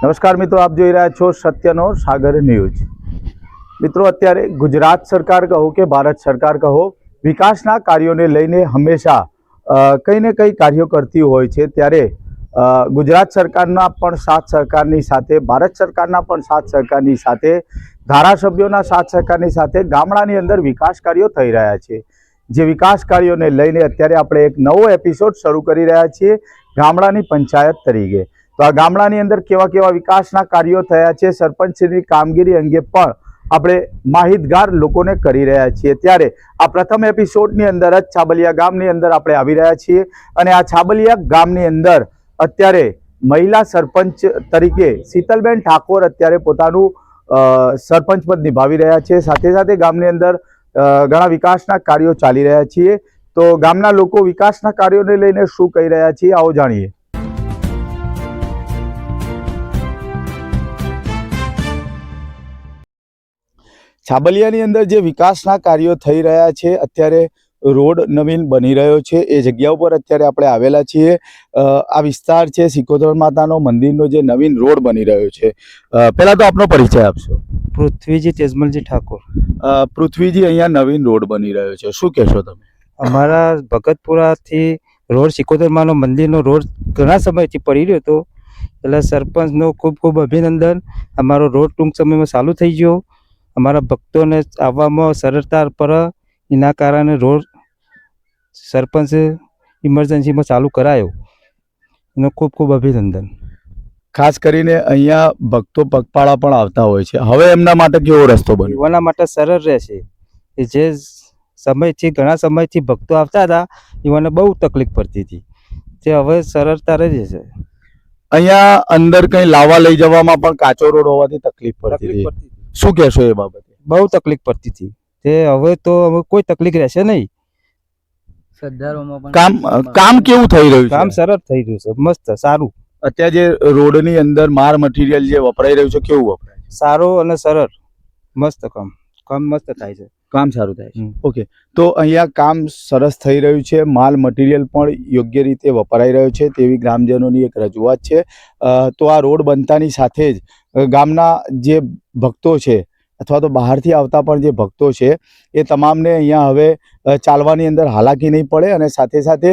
નમસ્કાર મિત્રો, આપ જોઈ રહ્યા છો સત્યનો સાગર ન્યૂઝ। મિત્રો, અત્યારે ગુજરાત સરકાર કહો કે ભારત સરકાર કહો, વિકાસના કાર્યોને લઈને હંમેશા કંઈ ને કંઈ કાર્યો કરતી હોય છે। ત્યારે ગુજરાત સરકારના પણ સાથ સહકારની સાથે, ભારત સરકારના પણ સાથ સહકારની સાથે, ધારાસભ્યોના સાથ સહકારની સાથે ગામડાની અંદર વિકાસ કાર્યો થઈ રહ્યા છે। જે વિકાસ કાર્યોને લઈને અત્યારે આપણે એક નવો એપિસોડ શરૂ કરી રહ્યા છીએ ગામડાની પંચાયત તરીકે। તો આ ગામડાની અંદર કેવા કેવા વિકાસના કાર્યો થયા છે, સરપંચની કામગીરી અંગે પણ આપણે માહિતગાર લોકોને કરી રહ્યા છીએ। ત્યારે આ પ્રથમ એપિસોડની અંદર જ છાબલિયા ગામની અંદર આપણે આવી રહ્યા છીએ અને આ છાબલિયા ગામની અંદર અત્યારે મહિલા સરપંચ તરીકે શીતલબેન ઠાકોર અત્યારે પોતાનું સરપંચ પદ નિભાવી રહ્યા છે। સાથે સાથે ગામની અંદર ઘણા વિકાસના કાર્યો ચાલી રહ્યા છીએ। તો ગામના લોકો વિકાસના કાર્યોને લઈને શું કહી રહ્યા છે, આવો જાણીએ। છાબલિયાની અંદર જે વિકાસના કાર્યો થઈ રહ્યા છે, અત્યારે રોડ નવીન બની રહ્યો છે, એ જગ્યા ઉપર અત્યારે આપણે આવેલા છીએ। આ વિસ્તાર છે સિકોતર માતાનો મંદિરનો જે નવીન રોડ બની રહ્યો છે। પહેલા તો આપનો પરિચય આપશો। પૃથ્વીજી તેજમલજી ઠાકોર। પૃથ્વીજી, અહીંયા નવીન રોડ બની રહ્યો છે, શું કહેશો તમે? અમારા ભગતપુરાથી રોડ સિકોતરમાનો મંદિરનો રોડ ઘણા સમયથી પડી રહ્યો હતો, એટલે સરપંચનો ખૂબ ખૂબ અભિનંદન। અમારો રોડ ટૂંક સમયમાં ચાલુ થઈ ગયો। અમારા ભક્તોને આવવામાં સરળતા પર એના કારણે રોડ સરપંચે ઇમરજન્સીમાં ચાલુ કરાયો, એનો ખૂબ ખૂબ અભિનંદન। ખાસ કરીને અહીંયા ભક્તો પગપાળા પણ આવતા હોય છે, હવે એમના માટે કેવો રસ્તો બન્યો? એના માટે સરળ રહેશે। એ જે સમયથી ઘણા સમયથી ભક્તો આવતા હતા, એઓને બહુ તકલીફ પડતી હતી, તે હવે સરળતા રહી જશે। અહીંયા અંદર કંઈ લાવવા લઈ જવામાં પણ કાચો રોડ હોવાથી તકલીફ પડતી હતી, શું કહેશો એ બાબતે? બહુ તકલીફ પડતી હતી, તે હવે તો હવે કોઈ તકલીફ રહેશે નહીં। કામ કેવું થઈ રહ્યું છે? કામ સરળ થઈ રહ્યું છે, મસ્ત સારું। અત્યારે જે રોડની અંદર માર મટીરિયલ જે વપરાઈ રહ્યું છે, કેવું વપરાય? સારું અને સરળ, મસ્ત કામ મસ્ત થાય છે, કામ સારું થાય છે। ઓકે, તો અહીંયા કામ સરસ થઈ રહ્યું છે, માલ મટીરિયલ પણ યોગ્ય રીતે વપરાઈ રહ્યો છે તેવી ગ્રામજનોની એક રજૂઆત છે। તો આ રોડ બનતાની સાથે જ ગામના જે ભક્તો છે અથવા તો બહારથી આવતા પણ જે ભક્તો છે એ તમામને અહીંયા હવે ચાલવાની અંદર હાલાકી નહીં પડે અને સાથે સાથે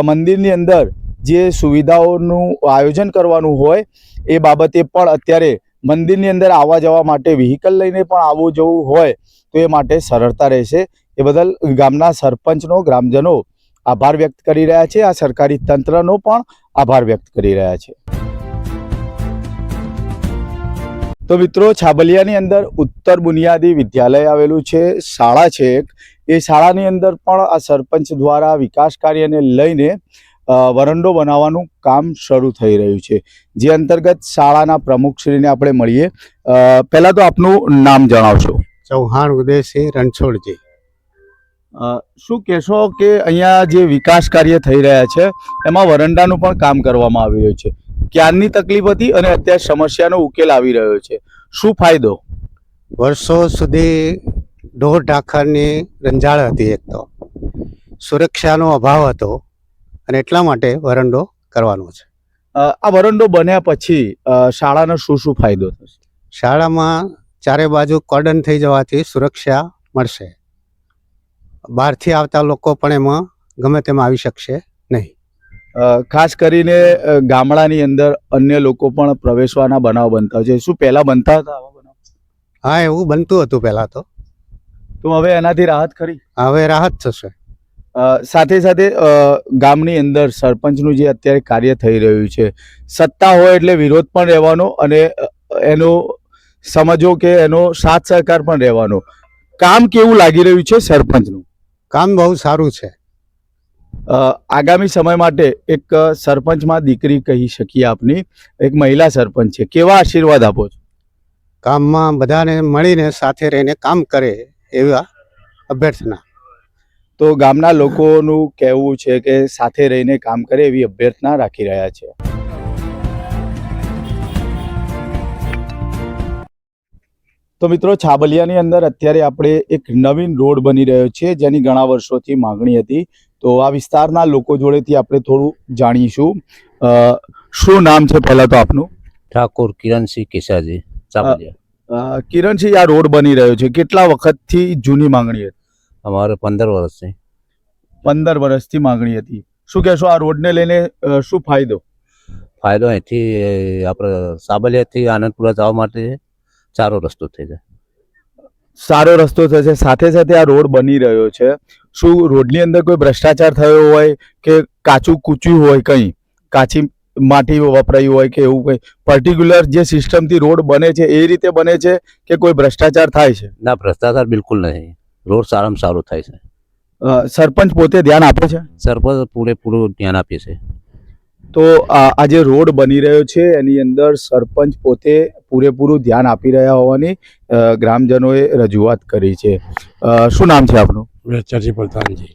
મંદિરની અંદર જે સુવિધાઓનું આયોજન કરવાનું હોય એ બાબતે પણ અત્યારે મંદિરની અંદર આવવા જવા માટે વ્હીકલ લઈને પણ આવવું જવું હોય તો એ માટે સરળતા રહેશે। એ બદલ ગામના સરપંચનો ગ્રામજનો આભાર વ્યક્ત કરી રહ્યા છે, આ સરકારી તંત્રનો પણ આભાર વ્યક્ત કરી રહ્યા છે। તો મિત્રો, છાબલિયાની અંદર ઉત્તર બુનિયાદી વિદ્યાલય આવેલું છે, શાળા છે એક, એ શાળાની અંદર પણ આ સરપંચ દ્વારા વિકાસ કાર્યને લઈને વરંડો બનાવવાનું કામ શરૂ થઈ રહ્યું છે, જે અંતર્ગત શાળાના પ્રમુખશ્રીને આપણે મળીએ। પહેલા તો આપનું નામ જણાવશો। ચૌહાણ ઉદયસિંહ રણછોડજી। શું કહેશો કે અહીંયા જે વિકાસ કાર્ય થઈ રહ્યા છે એમાં વરંડાનું પણ કામ કરવામાં આવી રહ્યું છે, ક્યારની તકલીફ હતી અને અત્યારે સમસ્યાનો ઉકેલ આવી રહ્યો છે, શું ફાયદો? વર્ષો સુધી ઢોર ઢાંખરની રંજાળ હતી, એક તો સુરક્ષાનો અભાવ હતો અને એટલા માટે વરંડો કરવાનો છે। આ વરંડો બન્યા પછી શાળાનો શું શું ફાયદો થશે? શાળામાં ચારે બાજુ કોર્ડન થઈ જવાથી સુરક્ષા મળશે, બહારથી આવતા લોકો પણ એમાં ગમે તેમ આવી શકશે નહીં। ખાસ કરીને ગામડાની અંદર અન્ય લોકો પણ પ્રવેશવાના બનાવ બનતા હોય છે, શું પહેલા બનતા હતા આવા બનાવ? હા, એવું બનતું હતું પહેલાં તો હવે એનાથી રાહત ખરી? હવે રાહત થશે। સાથે સાથે ગામની અંદર સરપંચનું જે અત્યારે કાર્ય થઈ રહ્યું છે, સત્તા હોય એટલે વિરોધ પણ રહેવાનો અને એનો સમજો કે એનો સાથ સહકાર પણ રહેવાનો। કામ કેવું લાગી રહ્યું છે સરપંચનું? કામ બહુ સારું છે। આગામી સમય માટે એક સરપંચમાં દીકરી કહી શકીએ આપની, એક મહિલા સરપંચ છે, કેવા આશીર્વાદ આપો છો? કામમાં બધાને મળીને સાથે રહીને કામ કરે એવા અભ્યર્થના। તો ગામના લોકોનું કહેવું છે કે સાથે રહીને કામ કરે એવી અભ્યર્થના રાખી રહ્યા છે। તો મિત્રો, છાબલિયાની અંદર અત્યારે આપણે એક નવીન રોડ બની રહ્યો છે જેની ઘણા વર્ષોથી માંગણી હતી, તો આ વિસ્તારના લોકો જોડેથી આપણે થોડું જાણીશું। શું નામ છે પહેલા તો આપનું? ઠાકોર કિરણસિંહ કેસાજી ચાબલિયા. કિરણસિંહ, આ રોડ બની રહ્યો છે, કેટલા વખતથી જૂની માંગણી હતી? અમારે 15 વર્ષથી 15 વર્ષથી માંગણી હતી. શું કહેશો આ રોડને લઈને શું ફાયદો? ફાયદો અહીંથી આપણે સાબલિયાથી આનંદપુરા જવા માટે સારો રસ્તો થઈ જાય. સારો રસ્તો થશે. સાથે સાથે આ રોડ બની રહ્યો છે, શું રોડની અંદર કોઈ ભ્રષ્ટાચાર થયો હોય કે કાચું કૂચ્યું હોય, કંઈ કાચી માટી વપરાઈ હોય કે એવું કંઈ પર્ટિક્યુલર જે સિસ્ટમથી રોડ બને છે એ રીતે બને છે કે કોઈ ભ્રષ્ટાચાર થાય છે? ના, ભ્રષ્ટાચાર બિલકુલ નહીં. રોડ સારામાં સારો થાય છે. સરપંચ પોતે ધ્યાન આપે છે? સરપંચ પૂરેપૂરું ધ્યાન આપે છે. તો આ જે રોડ બની રહ્યો છે એની અંદર સરપંચ પોતે પૂરેપૂરું ધ્યાન આપી રહ્યા હોવાની ગ્રામજનોએ રજૂઆત કરી છે. શું નામ છે આપનું? વેચરજી પ્રધાનજી.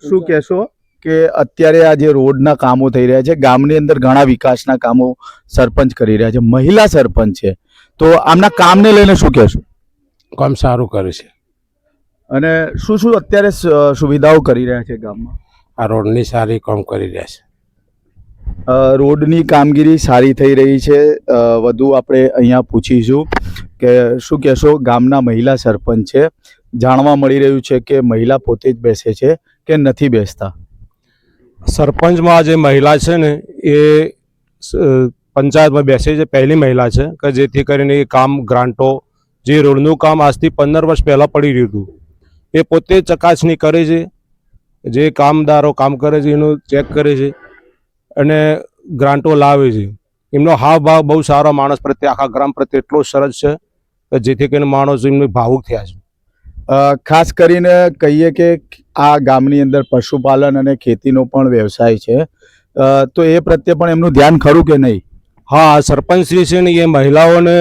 શું કહેશો કે અત્યારે આ જે રોડના કામો થઈ રહ્યા છે, ગામની અંદર ઘણા વિકાસના કામો સરપંચ કરી રહ્યા છે, મહિલા સરપંચ છે, તો આમના કામને લઈને શું કહેશો? કામ સારું કરે છે. અને શું શું અત્યારે સુવિધાઓ કરી રહ્યા છે ગામમાં? આ રોડની સારી કામ કરી રહ્યા છે. રોડની કામગીરી સારી થઈ રહી છે. વધુ આપણે અહીંયા પૂછીશું કે શું કહેશો, ગામના મહિલા સરપંચ છે, જાણવા મળી રહ્યું છે કે મહિલા પોતે જ બેસે છે કે નથી બેસતા? સરપંચમાં જે મહિલા છે ને એ પંચાયતમાં બેસે છે, પહેલી મહિલા છે કે જેથી કરીને એ કામ ગ્રાન્ટો જે રોડનું કામ આજથી 15 વર્ષ પહેલાં પડી રહ્યું હતું એ પોતે ચકાસણી કરે છે. જે કામદારો કામ કરે છે એનું ચેક કરે છે અને ગ્રાન્ટો લાવે છે. એમનો હાવભાવ બહુ સારો માણસ પ્રત્યે, આખા ગ્રામ પ્રત્યે એટલો સરસ છે કે જેથી કરીને માણસ એમને ભાવુક થયા છે. ખાસ કરીને કહીએ કે આ ગામની અંદર પશુપાલન અને ખેતીનો પણ વ્યવસાય છે, તો એ પ્રત્યે પણ એમનું ધ્યાન ખરું કે નહીં? હા, સરપંચશ્રી છે ને એ મહિલાઓને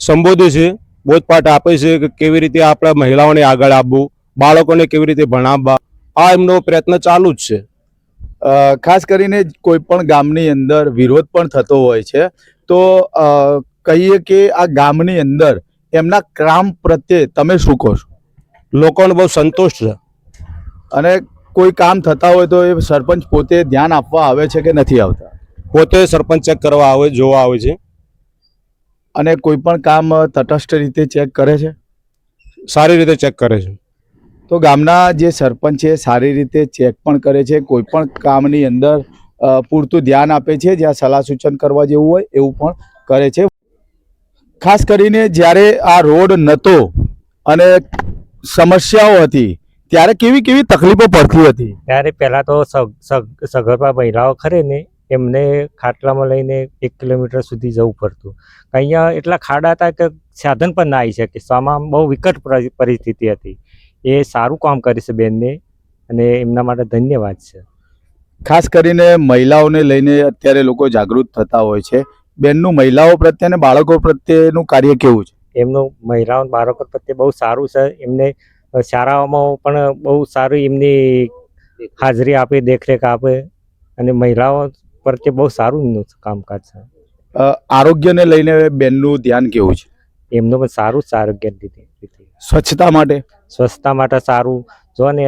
સંબોધે છે, બોધપાઠ આપે છે કે કેવી રીતે આપણા મહિલાઓને આગળ આપવું, બાળકોને કેવી રીતે ભણાવવા. આ એમનો પ્રયત્ન ચાલુ જ છે. ખાસ કરીને કોઈ પણ ગામની અંદર વિરોધ પણ થતો હોય છે, તો કહીએ કે આ ગામની અંદર એમના કામ પ્રત્યે તમે શું કહો છો? લોકોને બહુ સંતોષ છે. અને કોઈ કામ થતા હોય તો એ સરપંચ પોતે ધ્યાન આપવા આવે છે કે નથી આવતા? પોતે સરપંચ ચેક કરવા આવે, જોવા આવે છે. અને કોઈ પણ કામ તટસ્થ રીતે ચેક કરે છે? સારી રીતે ચેક કરે છે. તો ગામના જે સરપંચ છે સારી રીતે ચેક પણ કરે છે, કોઈ પણ કામની અંદર પૂરતું ધ્યાન આપે છે, જ્યાં સલાહ સૂચન કરવા જેવું હોય એવું પણ કરે છે. ખાસ કરીને જ્યારે આ રોડ નહોતો અને સમસ્યાઓ હતી ત્યારે કેવી કેવી તકલીફો પડતી હતી? ત્યારે પહેલાં તો સગર્ભા મહિલાઓ ખરે ને એમને ખાટલામાં લઈને 1 કિલોમીટર સુધી જવું પડતું. અહીંયા એટલા ખાડા હતા કે સાધન પણ ના આવી શકે. સામાં બહુ વિકટ પરિસ્થિતિ હતી. એ સારું કામ કરે છે બેનને અને એમના માટે ધન્યવાદ છે. ખાસ કરીને મહિલાઓને લઈને અત્યારે લોકો જાગૃત થતા હોય છે. બેનનું મહિલાઓ પ્રત્યે અને બાળકો પ્રત્યેનું કાર્ય કેવું છે? એમનું મહિલાઓ બાળકો પ્રત્યે બહુ સારું છે. એમને શાળાઓમાં પણ બહુ સારી એમની હાજરી આપે, દેખરેખ આપે અને મહિલાઓ પ્રત્યે બહુ સારું એમનું કામકાજ છે. આરોગ્યને લઈને બેનનું ધ્યાન કેવું છે? એમનું પણ સારું છે આરોગ્ય રીતે. સ્વચ્છતા માટે? સ્વચ્છતા માટે સારું. જો ને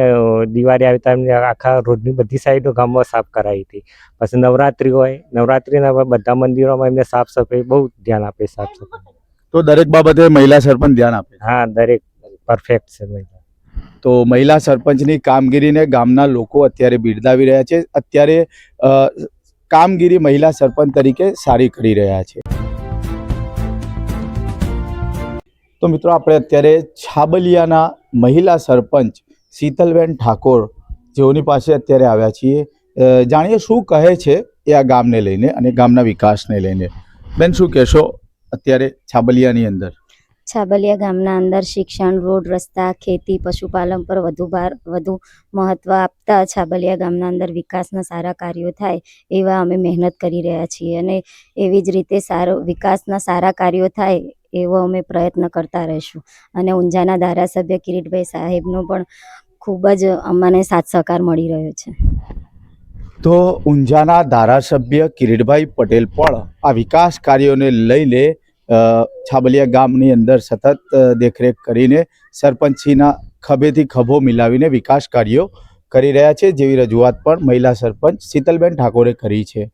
દિવાળી આવી તો એમને આખા રોડની બધી સાઈડો ગામમાં સાફ કરાવી હતી. પછી નવરાત્રિ હોય, નવરાત્રિના બધા મંદિરોમાં એમને સાફ સફાઈ બહુ ધ્યાન આપે. સાફ સફાઈ તો દરેક બાબતે મહિલા સરપંચ ધ્યાન આપે? હા, દરેક પરફેક્ટ છે મહિલા. તો મહિલા સરપંચની કામગીરીને ગામના લોકો અત્યારે બિરદાવી રહ્યા છે. અત્યારે કામગીરી મહિલા સરપંચ તરીકે સારી કરી રહ્યા છે. તો મિત્રો, આપણે અત્યારે છાબલિયાના મહિલા સરપંચ શીતલબેન ઠાકોર જેઓની પાસે અત્યારે આવ્યા છીએ. જાણીએ શું કહે છે એ આ ગામને લઈને અને ગામના વિકાસને લઈને. બેન, શું કહેશો અત્યારે છાબલિયાની અંદર? છાબલિયા ગામના અંદર શિક્ષણ, રોડ, રસ્તા, ખેતી, પશુપાલન પર વધુ મહત્ત્વ આપતા છાબલિયા ગામના અંદર વિકાસના સારા કાર્યો થાય એવા અમે મહેનત કરી રહ્યા છીએ અને એવી જ રીતે વિકાસના સારા કાર્યો થાય એવો અમે પ્રયત્ન કરતા રહીશું. અને ઊંઝાના ધારાસભ્ય કિરીટભાઈ સાહેબનો પણ ખૂબ જ અમને સાથ સહકાર મળી રહ્યો છે. તો ઊંઝાના ધારાસભ્ય કિરીટભાઈ પટેલ પણ આ વિકાસ કાર્યોને લઈને છાબલિયા ગામની અંદર સતત દેખરેખ કરીને સરપંચીના ખભેથી ખભો મિલાવીને વિકાસ કાર્યો કરી રહ્યા છે, જેવી રજૂઆત પણ મહિલા સરપંચ શીતલબેન ઠાકોરે કરી છે.